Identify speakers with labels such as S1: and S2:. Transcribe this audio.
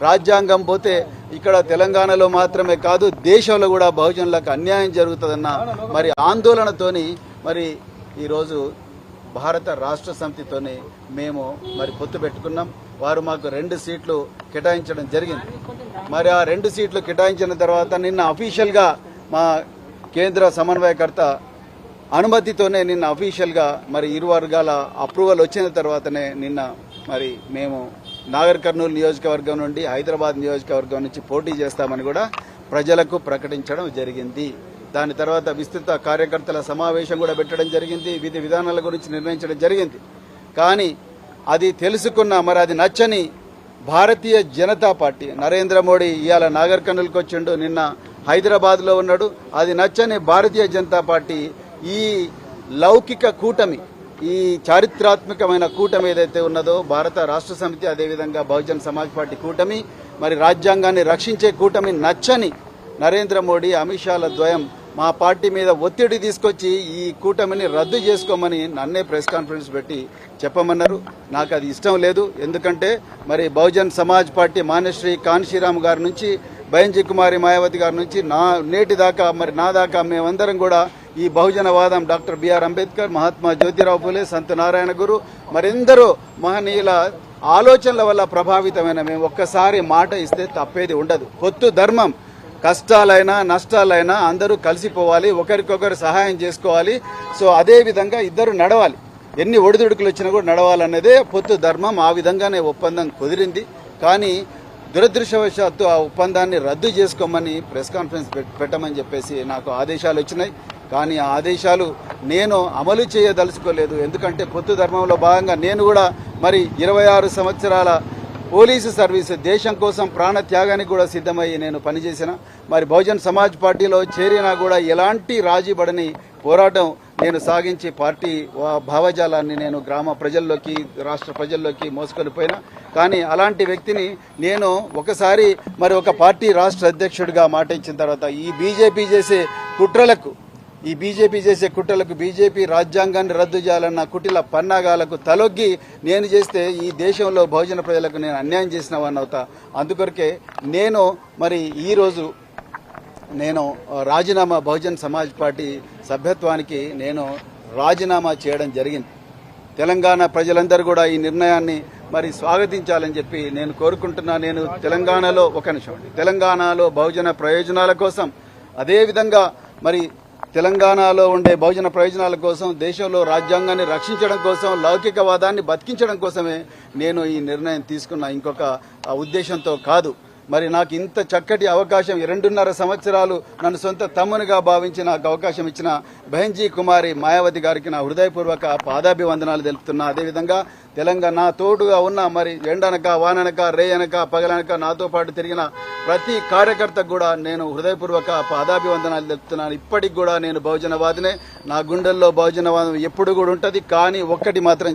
S1: రాజ్యాంగం పోతే ఇక్కడ తెలంగాణలో మాత్రమే కాదు దేశంలో కూడా బహుజనులకు అన్యాయం జరుగుతుందన్న మరి ఆందోళనతోని మరి ఈరోజు భారత రాష్ట్ర సమితితోని మేము మరి పొత్తు పెట్టుకున్నాం. వారు మాకు 2 సీట్లు కేటాయించడం జరిగింది. మరి ఆ 2 సీట్లు కేటాయించిన తర్వాత నిన్న అఫీషియల్గా మా కేంద్ర సమన్వయకర్త అనుమతితోనే నిన్న అఫీషియల్గా మరి ఇరు వర్గాల అప్రూవల్ వచ్చిన తర్వాతనే నిన్న మరి మేము నాగర్ కర్నూలు నియోజకవర్గం నుండి హైదరాబాద్ నియోజకవర్గం నుంచి పోటీ చేస్తామని కూడా ప్రజలకు ప్రకటించడం జరిగింది. దాని తర్వాత విస్తృత కార్యకర్తల సమావేశం కూడా పెట్టడం జరిగింది. విధి విధానాల గురించి నిర్ణయించడం జరిగింది. కానీ అది తెలుసుకున్న మరి అది నచ్చని భారతీయ జనతా పార్టీ నరేంద్ర మోడీ ఇవాళ నాగర్ కర్నూలుకి వచ్చిండు, నిన్న హైదరాబాద్లో ఉన్నాడు. అది నచ్చని భారతీయ జనతా పార్టీ ఈ లౌకిక కూటమి, ఈ చారిత్రాత్మకమైన కూటమి ఏదైతే ఉన్నదో భారత రాష్ట్ర సమితి, అదేవిధంగా బహుజన్ సమాజ్ పార్టీ కూటమి, మరి రాజ్యాంగాన్ని రక్షించే కూటమి నచ్చని నరేంద్ర మోడీ అమిత్ షాల ద్వయం మా పార్టీ మీద ఒత్తిడి తీసుకొచ్చి ఈ కూటమిని రద్దు చేసుకోమని నన్నే ప్రెస్ కాన్ఫరెన్స్ పెట్టి చెప్పమన్నారు. నాకు అది ఇష్టం లేదు. ఎందుకంటే మరి బహుజన్ సమాజ్ పార్టీ మాన్యశ్రీ కాన్షీరామ్ గారి నుంచి బైంజీ కుమారి మాయావతి గారి నుంచి నేటి దాకా మరి నా దాకా మేమందరం కూడా ఈ బహుజనవాదం డాక్టర్ బిఆర్ అంబేద్కర్, మహాత్మా జ్యోతిరావు పూలే, సంత నారాయణ గురు మరెందరో మహనీయుల ఆలోచనల వల్ల ప్రభావితమైన మేము ఒక్కసారి మాట ఇస్తే తప్పేది ఉండదు. పొత్తు ధర్మం, కష్టాలైనా నష్టాలైనా అందరూ కలిసిపోవాలి, ఒకరికొకరు సహాయం చేసుకోవాలి. సో అదే విధంగా ఇద్దరు నడవాలి, ఎన్ని ఒడిదుడుకులు వచ్చినా కూడా నడవాలన్నదే పొత్తు ధర్మం. ఆ విధంగానే ఒప్పందం కుదిరింది. కానీ దురదృష్టవశాత్తు ఆ ఒప్పందాన్ని రద్దు చేసుకోమని ప్రెస్ కాన్ఫరెన్స్ పెట్టమని చెప్పేసి నాకు ఆదేశాలు వచ్చినాయి. కానీ ఆ ఆదేశాలు నేను అమలు చేయదలుచుకోలేదు. ఎందుకంటే పొత్తు ధర్మంలో భాగంగా నేను కూడా మరి 26 సంవత్సరాల పోలీసు సర్వీసు, దేశం కోసం ప్రాణ త్యాగానికి కూడా సిద్ధమయ్యి నేను పనిచేసిన. మరి బహుజన్ సమాజ్ పార్టీలో చేరినా కూడా ఎలాంటి రాజీపడని పోరాటం నేను సాగించి పార్టీ భావజాలాన్ని నేను గ్రామ ప్రజల్లోకి, రాష్ట్ర ప్రజల్లోకి మోసుకొనిపోయినా. కానీ అలాంటి వ్యక్తిని నేను ఒకసారి మరి ఒక పార్టీ రాష్ట్ర అధ్యక్షుడిగా మాట ఇచ్చిన తర్వాత ఈ బీజేపీ చేసే కుట్రలకు బీజేపీ రాజ్యాంగాన్ని రద్దు చేయాలన్న కుటిల పన్నాగాలకు తలొగ్గి నేను చేస్తే ఈ దేశంలో బహుజన ప్రజలకు నేను అన్యాయం చేసిన వాడిని అవుతా. అందుకొరకే నేను మరి ఈరోజు నేను రాజీనామా, బహుజన్ సమాజ్ పార్టీ సభ్యత్వానికి నేను రాజీనామా చేయడం జరిగింది. తెలంగాణ ప్రజలందరూ కూడా ఈ నిర్ణయాన్ని మరి స్వాగతించాలని చెప్పి నేను కోరుకుంటున్నా. నేను తెలంగాణలో బహుజన ప్రయోజనాల కోసం, అదేవిధంగా మరి తెలంగాణలో ఉండే బహుజన ప్రయోజనాల కోసం, దేశంలో రాజ్యాంగాన్ని రక్షించడం కోసం, లౌకికవాదాన్ని బతికించడం కోసమే నేను ఈ నిర్ణయం తీసుకున్న, ఇంకొక ఉద్దేశంతో కాదు. మరి నాకు ఇంత చక్కటి అవకాశం, 2.5 సంవత్సరాలు నన్ను సొంత తమ్మునిగా భావించి నాకు అవకాశం ఇచ్చిన బైంజీ కుమారి మాయావతి గారికి నా హృదయపూర్వక పాదాభివందనాలు తెలుపుతున్నా. అదేవిధంగా తెలంగాణ నా తోడుగా ఉన్న మరి ఎండనక వాననక రేయనక పగలనక నాతో పాటు తిరిగిన ప్రతి కార్యకర్తకు కూడా నేను హృదయపూర్వక పాదాభివందనాలు తెలుపుతున్నాను. ఇప్పటికి కూడా నేను బహుజనవాదినే, నా గుండెల్లో బహుజనవాదం ఎప్పుడు కూడా ఉంటుంది. కానీ ఒక్కటి మాత్రం